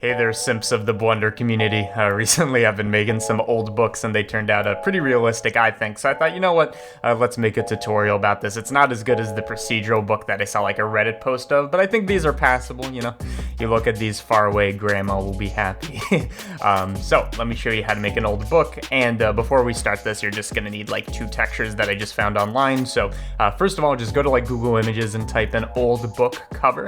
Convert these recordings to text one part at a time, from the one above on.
Hey there, simps of the Blender community. Recently I've been making some old books and they turned out pretty realistic, I think. So I thought, you know what, let's make a tutorial about this. It's not as good as the procedural book that I saw like a Reddit post of, but I think these are passable, you know. You look at these far away, grandma will be happy. So let me show you how to make an old book. And before we start this, you're just gonna need like two textures that I just found online. So first of all, just go to like Google Images and type in old book cover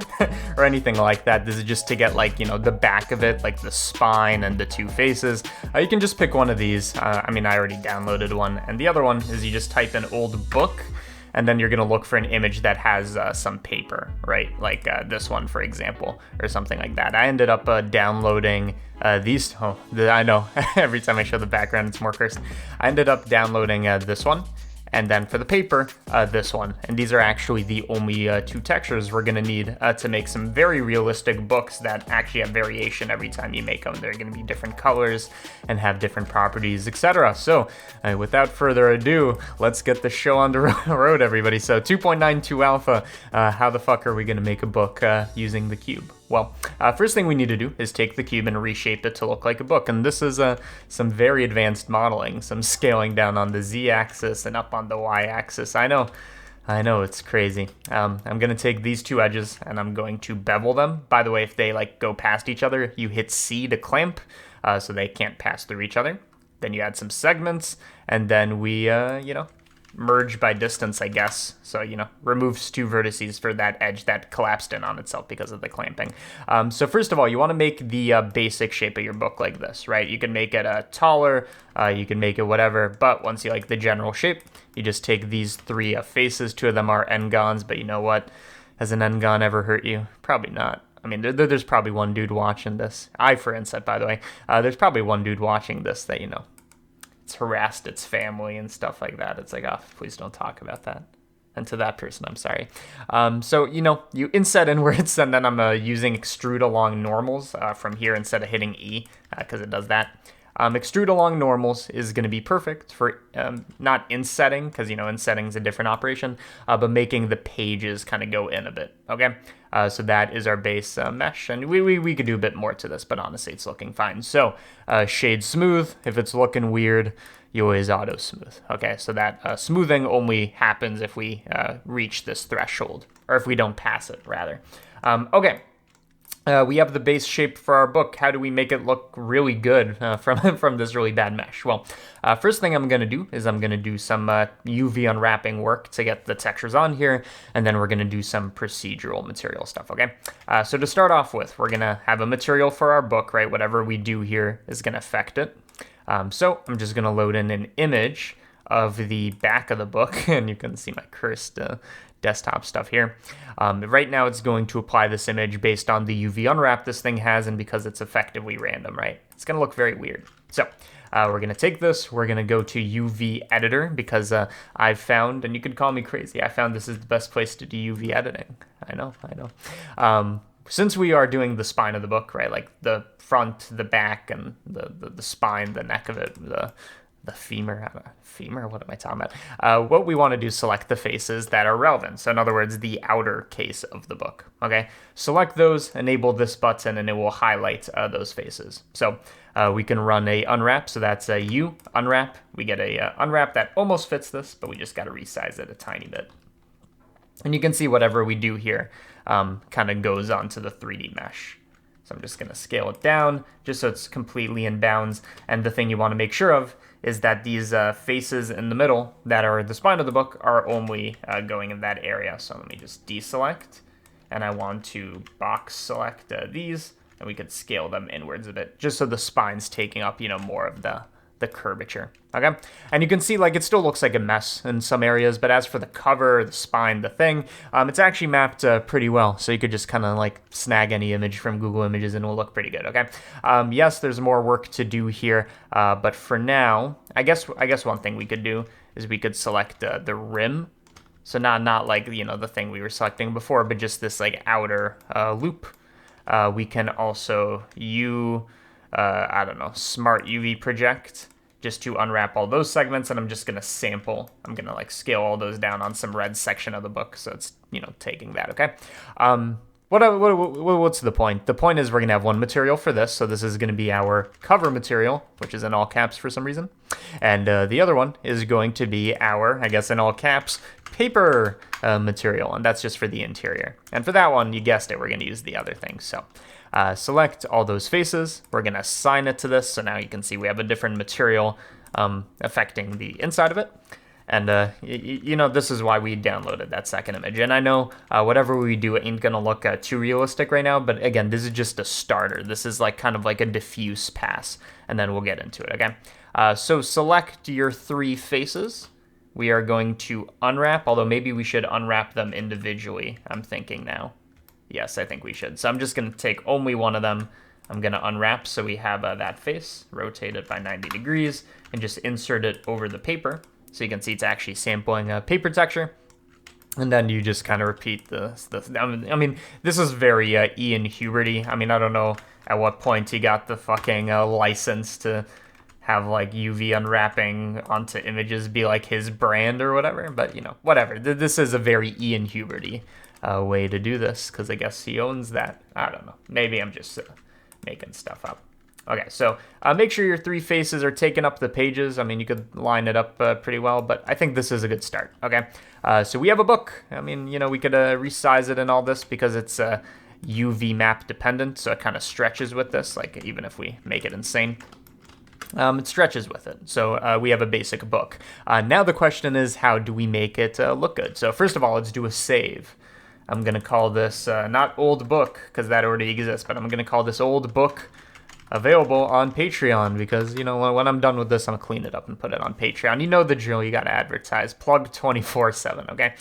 or anything like that. This is just to get like, you know, the back of it, like the spine and the two faces. You can just pick one of these. I mean, I already downloaded one. And the other one is you just type in old book, and then you're gonna look for an image that has some paper, right? Like this one, for example, or something like that. I ended up downloading these. Oh, I know, every time I show the background, it's more cursed. I ended up downloading this one. And then for the paper, this one. And these are actually the only two textures we're gonna need to make some very realistic books that actually have variation every time you make them. They're gonna be different colors and have different properties, etc. So without further ado, let's get the show on the road, everybody. So 2.92 alpha, how the fuck are we gonna make a book using the cube? Well, first thing we need to do is take the cube and reshape it to look like a book. And this is some very advanced modeling, some scaling down on the z-axis and up on the y-axis. I know, it's crazy. I'm gonna take these two edges and I'm going to bevel them. By the way, if they like go past each other, you hit C to clamp, so they can't pass through each other. Then you add some segments, and then we, you know, merge by distance, I guess. So, you know, removes two vertices for that edge that collapsed in on itself because of the clamping. So first of all, you want to make the basic shape of your book like this, right? You can make it taller, you can make it whatever, but once you like the general shape, you just take these three faces. Two of them are n-gons, but you know what? Has an n-gon ever hurt you? Probably not. I mean, there's probably one dude watching this. For instance, by the way, there's probably one dude watching this that, you know, it's harassed its family and stuff like that. It's like, oh, please don't talk about that. And to that person, I'm sorry. So, you know, you inset inwards, and then I'm using extrude along normals from here instead of hitting E, because it does that. Extrude along normals is going to be perfect for not insetting, because, you know, insetting is a different operation, but making the pages kind of go in a bit, okay? So that is our base mesh, and we could do a bit more to this, but honestly, it's looking fine. So shade smooth. If it's looking weird, you always auto smooth, okay? So that smoothing only happens if we reach this threshold, or if we don't pass it, rather. Okay. We have the base shape for our book. How do we make it look really good from this really bad mesh? Well, first thing I'm going to do is I'm going to do some UV unwrapping work to get the textures on here, and then we're going to do some procedural material stuff, okay? So to start off with, we're going to have a material for our book, right? Whatever we do here is going to affect it. So I'm just going to load in an image of the back of the book, and you can see my cursed desktop stuff here. Right now it's going to apply this image based on the UV unwrap this thing has, and because it's effectively random, right? It's gonna look very weird. So we're gonna take this, we're gonna go to UV editor, because I've found, and you could call me crazy, I found this is the best place to do UV editing. I know. Since we are doing the spine of the book, right, like the front, the back, and the spine, the neck of it, the femur, what am I talking about? What we want to do is select the faces that are relevant. So in other words, the outer case of the book, okay? Select those, enable this button, and it will highlight those faces. So we can run a unwrap, so that's a U unwrap. We get a unwrap that almost fits this, but we just got to resize it a tiny bit. And you can see whatever we do here kind of goes onto the 3D mesh. So I'm just going to scale it down just so it's completely in bounds. And the thing you want to make sure of is that these faces in the middle that are the spine of the book are only going in that area. So let me just deselect, and I want to box select these, and we could scale them inwards a bit, just so the spine's taking up, you know, more of the curvature, okay? And you can see, like, it still looks like a mess in some areas, but as for the cover, the spine, the thing, it's actually mapped pretty well, so you could just kind of, like, snag any image from Google Images and it will look pretty good, okay? Yes, there's more work to do here, but for now, I guess one thing we could do is we could select the rim, so not like, you know, the thing we were selecting before, but just this, like, outer loop. We can also I don't know, smart UV project, just to unwrap all those segments, and I'm just gonna sample. I'm gonna like scale all those down on some red section of the book, so it's, you know, taking that, okay? What's the point? The point is we're going to have one material for this, so this is going to be our cover material, which is in all caps for some reason. And the other one is going to be our, I guess in all caps, paper material, and that's just for the interior. And for that one, you guessed it, we're going to use the other thing. So select all those faces. We're going to assign it to this, so now you can see we have a different material affecting the inside of it. And, you know, this is why we downloaded that second image. And I know whatever we do ain't going to look too realistic right now. But, again, this is just a starter. This is like kind of like a diffuse pass. And then we'll get into it, okay? So select your 3 faces. We are going to unwrap, although maybe we should unwrap them individually, I'm thinking now. Yes, I think we should. So I'm just going to take only one of them. I'm going to unwrap so we have that face, rotate it by 90 degrees, and just insert it over the paper. So you can see it's actually sampling a paper texture. And then you just kind of repeat I mean, this is very Ian Huberty. I mean, I don't know at what point he got the fucking license to have like UV unwrapping onto images be like his brand or whatever. But, you know, whatever. This is a very Ian Huberty way to do this because I guess he owns that. I don't know. Maybe I'm just making stuff up. Okay, so make sure your 3 faces are taking up the pages. I mean, you could line it up pretty well, but I think this is a good start, okay? So we have a book. I mean, you know, we could resize it and all this because it's UV map dependent, so it kind of stretches with this, like even if we make it insane. It stretches with it. So we have a basic book. Now the question is, how do we make it look good? So first of all, let's do a save. I'm going to call this not old book because that already exists, but I'm going to call this old book available on Patreon because, you know, when I'm done with this, I'm going to clean it up and put it on Patreon. You know the drill. You got to advertise. Plug 24/7, okay?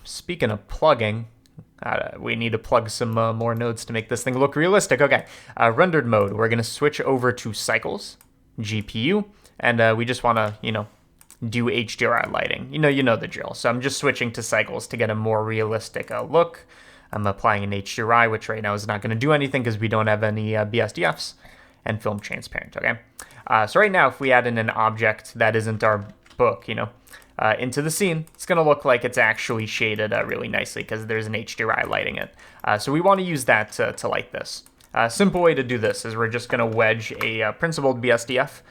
Speaking of plugging, we need to plug some more nodes to make this thing look realistic. Okay, rendered mode. We're going to switch over to cycles, GPU, and we just want to, you know, do HDRI lighting. You know the drill. So I'm just switching to cycles to get a more realistic look. I'm applying an HDRI, which right now is not going to do anything because we don't have any BSDFs, and film transparent, okay? So right now, if we add in an object that isn't our book, you know, into the scene, it's going to look like it's actually shaded really nicely because there's an HDRI lighting it. So we want to use that to light this. Simple way to do this is we're just going to wedge a principled BSDF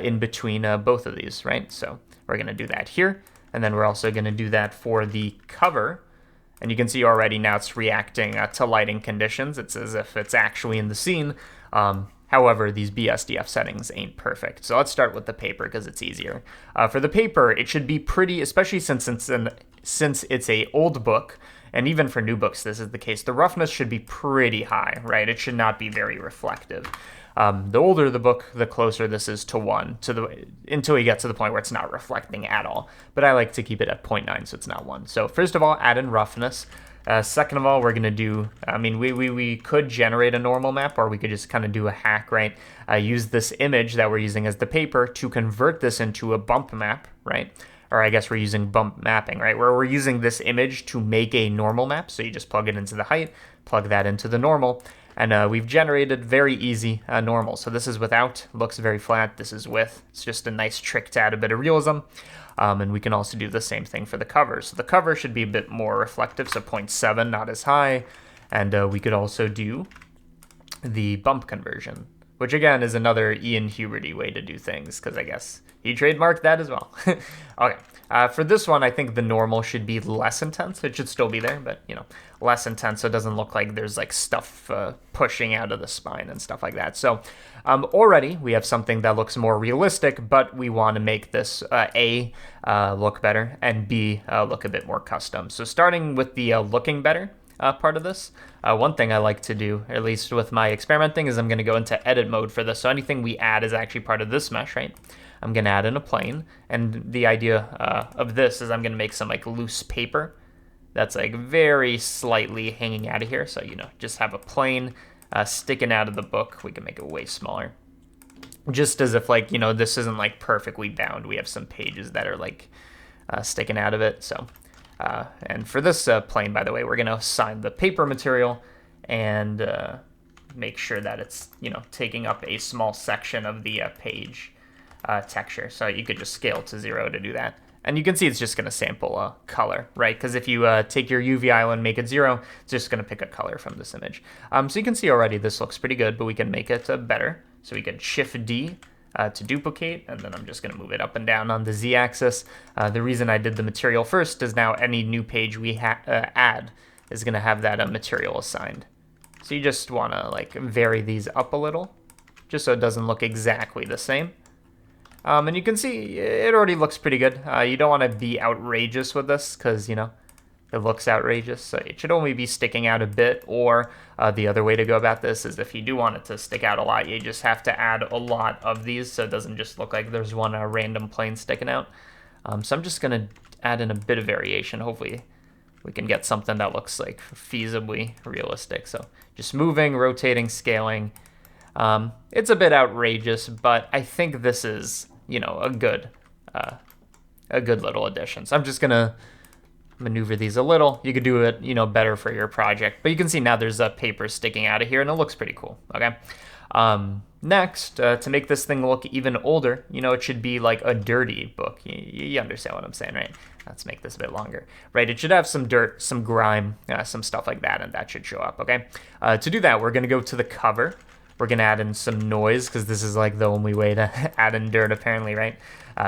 in between both of these, right? So we're going to do that here, and then we're also going to do that for the cover. And you can see already now it's reacting to lighting conditions. It's as if it's actually in the scene. However, these BSDF settings ain't perfect. So let's start with the paper because it's easier. For the paper, it should be pretty, especially since it's a old book, and even for new books this is the case. The roughness should be pretty high, right? It should not be very reflective. The older the book, the closer this is to 1, until you get to the point where it's not reflecting at all. But I like to keep it at 0.9 so it's not 1. So first of all, add in roughness. Second of all, we're going to do, I mean, we could generate a normal map, or we could just kind of do a hack, right? Use this image that we're using as the paper to convert this into a bump map, right? Or I guess we're using bump mapping, right? Where we're using this image to make a normal map. So you just plug it into the height, plug that into the normal, and we've generated very easy normal. So this is without, looks very flat. This is with. It's just a nice trick to add a bit of realism. And we can also do the same thing for the cover. So the cover should be a bit more reflective, so 0.7, not as high. And we could also do the bump conversion, which again is another Ian Huberty way to do things, because I guess he trademarked that as well. Okay, for this one, I think the normal should be less intense. It should still be there, but, you know, less intense so it doesn't look like there's like stuff pushing out of the spine and stuff like that. So already we have something that looks more realistic, but we want to make this A, look better, and B, look a bit more custom. So starting with the looking better part of this, one thing I like to do, at least with my experimenting, is I'm going to go into edit mode for this. So anything we add is actually part of this mesh, right? I'm going to add in a plane, and the idea of this is I'm going to make some like loose paper that's like very slightly hanging out of here. So, you know, just have a plane sticking out of the book. We can make it way smaller. Just as if, like, you know, this isn't like perfectly bound. We have some pages that are like sticking out of it. So, and for this plane, by the way, we're going to assign the paper material and make sure that it's, you know, taking up a small section of the page texture. So you could just scale to 0 to do that. And you can see it's just going to sample a color, right? Because if you take your UV island, make it 0, it's just going to pick a color from this image. So you can see already this looks pretty good, but we can make it better. So we can Shift D to duplicate, and then I'm just going to move it up and down on the Z-axis. The reason I did the material first is now any new page we add is going to have that material assigned. So you just want to like vary these up a little, just so it doesn't look exactly the same. And you can see it already looks pretty good. You don't want to be outrageous with this because, you know, it looks outrageous. So it should only be sticking out a bit, or the other way to go about this is if you do want it to stick out a lot, you just have to add a lot of these so it doesn't just look like there's one random plane sticking out. So I'm just going to add in a bit of variation. Hopefully we can get something that looks like feasibly realistic. So just moving, rotating, scaling. It's a bit outrageous, but I think this is, you know, a good little addition. So I'm just gonna maneuver these a little. You could do it, you know, better for your project, but you can see now there's a paper sticking out of here, and it looks pretty cool. Okay. Next, to make this thing look even older, you know, it should be like a dirty book. You understand what I'm saying, right? Let's make this a bit longer, right? It should have some dirt, some grime, some stuff like that, and that should show up. Okay. To do that, we're gonna go to the cover. We're going to add in some noise because this is like the only way to add in dirt apparently, right?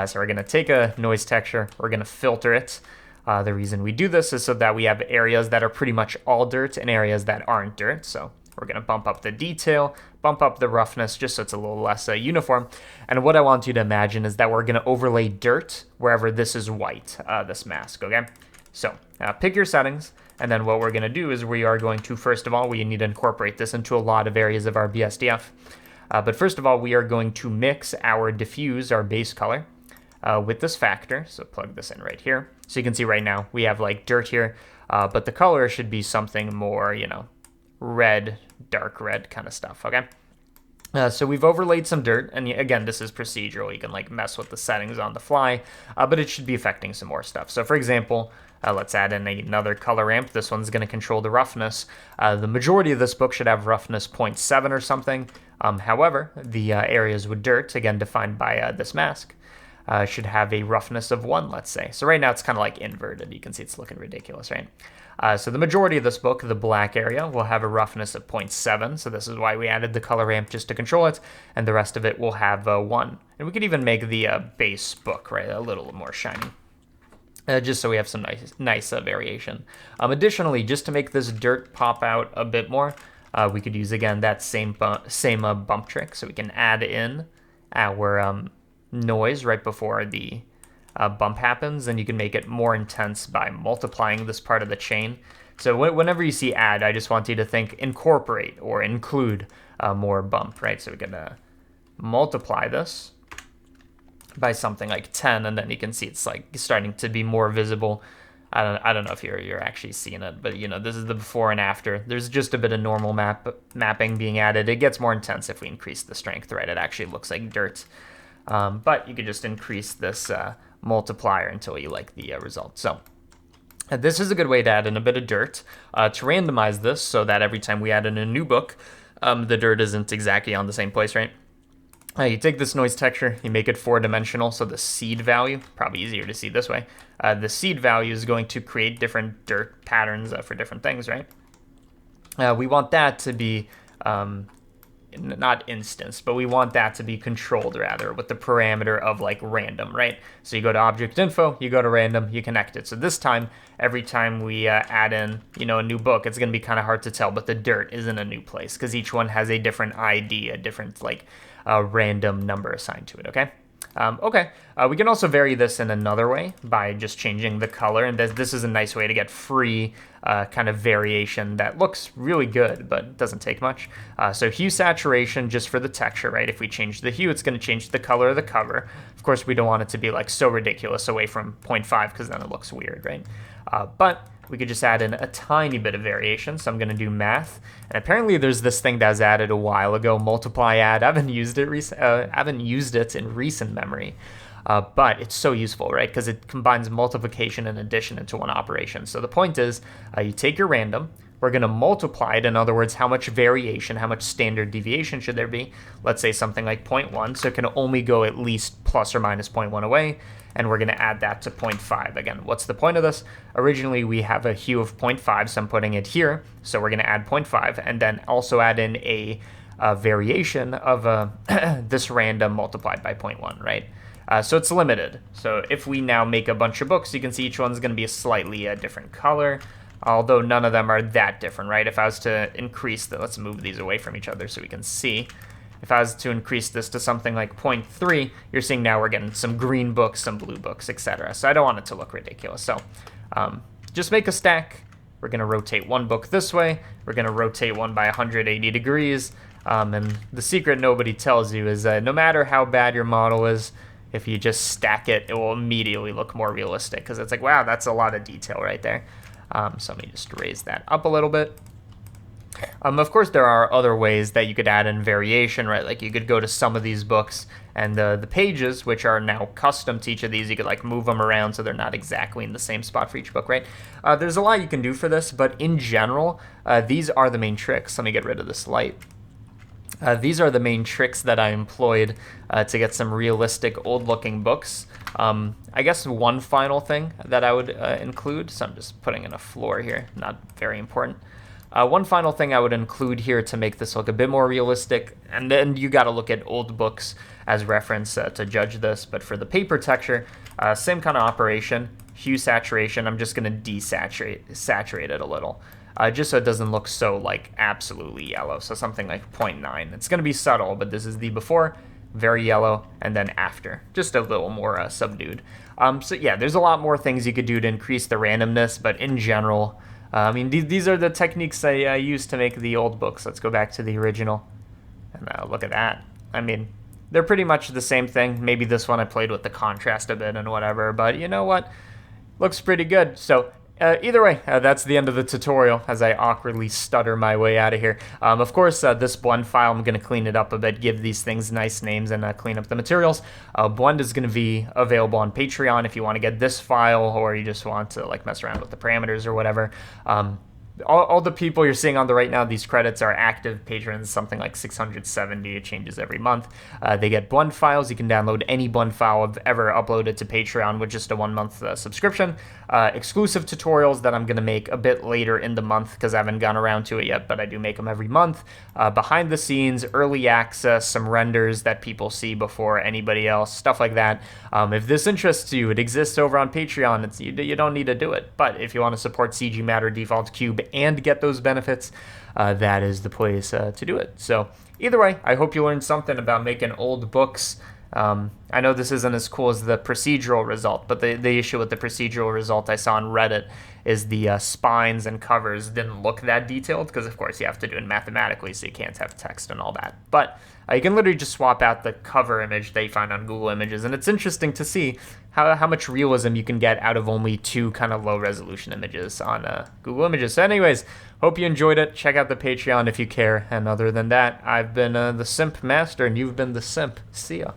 So we're going to take a noise texture. We're going to filter it. The reason we do this is so that we have areas that are pretty much all dirt and areas that aren't dirt. So we're going to bump up the detail, bump up the roughness just so it's a little less uniform. And what I want you to imagine is that we're going to overlay dirt wherever this is white, this mask, okay? So pick your settings. And then what we're going to do is we are going to, first of all, we need to incorporate this into a lot of areas of our BSDF. But first of all, we are going to mix our diffuse, our base color, with this factor. So plug this in right here. So you can see right now we have like dirt here, but the color should be something more, you know, red, dark red kind of stuff, okay? So we've overlaid some dirt, and again, this is procedural. You can like mess with the settings on the fly, but it should be affecting some more stuff. So for example, let's add in another color ramp. This one's going to control the roughness. The majority of this book should have roughness 0.7 or something. However, the areas with dirt, again defined by this mask, should have a roughness of 1, let's say. So right now it's kind of like inverted. You can see it's looking ridiculous, right? So the majority of this book, the black area, will have a roughness of 0.7. So this is why we added the color ramp just to control it. And the rest of it will have 1. And we could even make the base book, right, a little more shiny. Just so we have some nice variation. Additionally, just to make this dirt pop out a bit more, we could use, again, that same bump trick. So we can add in our noise right before the bump happens, and you can make it more intense by multiplying this part of the chain. So whenever you see add, I just want you to think incorporate or include more bump, right? So we can multiply this by something like 10, and then you can see it's like starting to be more visible. I don't know if you're actually seeing it, but you know, this is the before and after. There's just a bit of normal mapping being added. It gets more intense if we increase the strength, right? It actually looks like dirt. But you could just increase this multiplier until you like the result. So this is a good way to add in a bit of dirt, to randomize this so that every time we add in a new book, the dirt isn't exactly on the same place, right? You take this noise texture, you make it 4-dimensional, so the seed value, probably easier to see this way, the seed value is going to create different dirt patterns for different things, right? We want that to be, not instanced, but we want that to be controlled, rather, with the parameter of, like, random, right? So you go to object info, you go to random, you connect it. So this time, every time we add in, you know, a new book, it's going to be kind of hard to tell, but the dirt is in a new place, because each one has a different ID, a different, like, random number assigned to it, okay? We can also vary this in another way by just changing the color, and this is a nice way to get free kind of variation that looks really good, but doesn't take much. So hue saturation just for the texture, right? If we change the hue, it's going to change the color of the cover. Of course, we don't want it to be like so ridiculous away from 0.5 because then it looks weird, right? But we could just add in a tiny bit of variation. So I'm going to do math. And apparently there's this thing that was added a while ago, multiply add. I haven't used it in recent memory. But it's so useful, right? Because it combines multiplication and addition into one operation. So the point is, you take your random, we're going to multiply it. In other words, how much variation, how much standard deviation should there be? Let's say something like 0.1, so it can only go at least plus or minus 0.1 away, and we're going to add that to 0.5. Again, what's the point of this? Originally, we have a hue of 0.5, so I'm putting it here, so we're going to add 0.5, and then also add in a variation of this random multiplied by 0.1, right? So it's limited. So if we now make a bunch of books, you can see each one's going to be a slightly different color, although none of them are that different, right? If I was to increase the, let's move these away from each other so we can see. If I was to increase this to something like 0.3, you're seeing now we're getting some green books, some blue books, etc. So I don't want it to look ridiculous. So just make a stack. We're going to rotate one book this way. We're going to rotate one by 180 degrees. And the secret nobody tells you is that no matter how bad your model is, if you just stack it, it will immediately look more realistic because it's like, wow, that's a lot of detail right there. So let me just raise that up a little bit. Of course, there are other ways that you could add in variation, right? Like you could go to some of these books and the pages, which are now custom to each of these, you could like move them around so they're not exactly in the same spot for each book, right? There's a lot you can do for this, but in general, these are the main tricks. Let me get rid of this light. These are the main tricks that I employed to get some realistic old-looking books. I guess one final thing that I would include, so I'm just putting in a floor here, not very important. One final thing I would include here to make this look a bit more realistic, and then you got to look at old books as reference to judge this, but for the paper texture, same kind of operation, hue saturation, I'm just going to saturate it a little. Just so it doesn't look so like absolutely yellow. So something like 0.9. It's going to be subtle, but this is the before, very yellow, and then after, just a little more subdued. So yeah, there's a lot more things you could do to increase the randomness, but in general, I mean, these are the techniques I used to make the old books. Let's go back to the original, and look at that. I mean, they're pretty much the same thing. Maybe this one I played with the contrast a bit and whatever, but you know what? Looks pretty good. So either way, that's the end of the tutorial as I awkwardly stutter my way out of here. Of course, this blend file, I'm going to clean it up a bit, give these things nice names, and clean up the materials. Blend is going to be available on Patreon if you want to get this file or you just want to like mess around with the parameters or whatever. All the people you're seeing on the right now, these credits are active patrons, something like 670. It changes every month. They get blend files. You can download any blend file I've ever uploaded to Patreon with just a 1-month subscription. Exclusive tutorials that I'm going to make a bit later in the month because I haven't gone around to it yet, but I do make them every month. Behind the scenes, early access, some renders that people see before anybody else, stuff like that. If this interests you, it exists over on Patreon. You don't need to do it, but if you want to support CG Matter Default Cube and get those benefits, that is the place to do it. So either way, I hope you learned something about making old books. I know this isn't as cool as the procedural result, but the issue with the procedural result I saw on Reddit is the spines and covers didn't look that detailed because, of course, you have to do it mathematically, so you can't have text and all that. But you can literally just swap out the cover image that you find on Google Images, and it's interesting to see how much realism you can get out of only 2 kind of low-resolution images on Google Images. So anyways, hope you enjoyed it. Check out the Patreon if you care. And other than that, I've been the Simp Master, and you've been the Simp. See ya.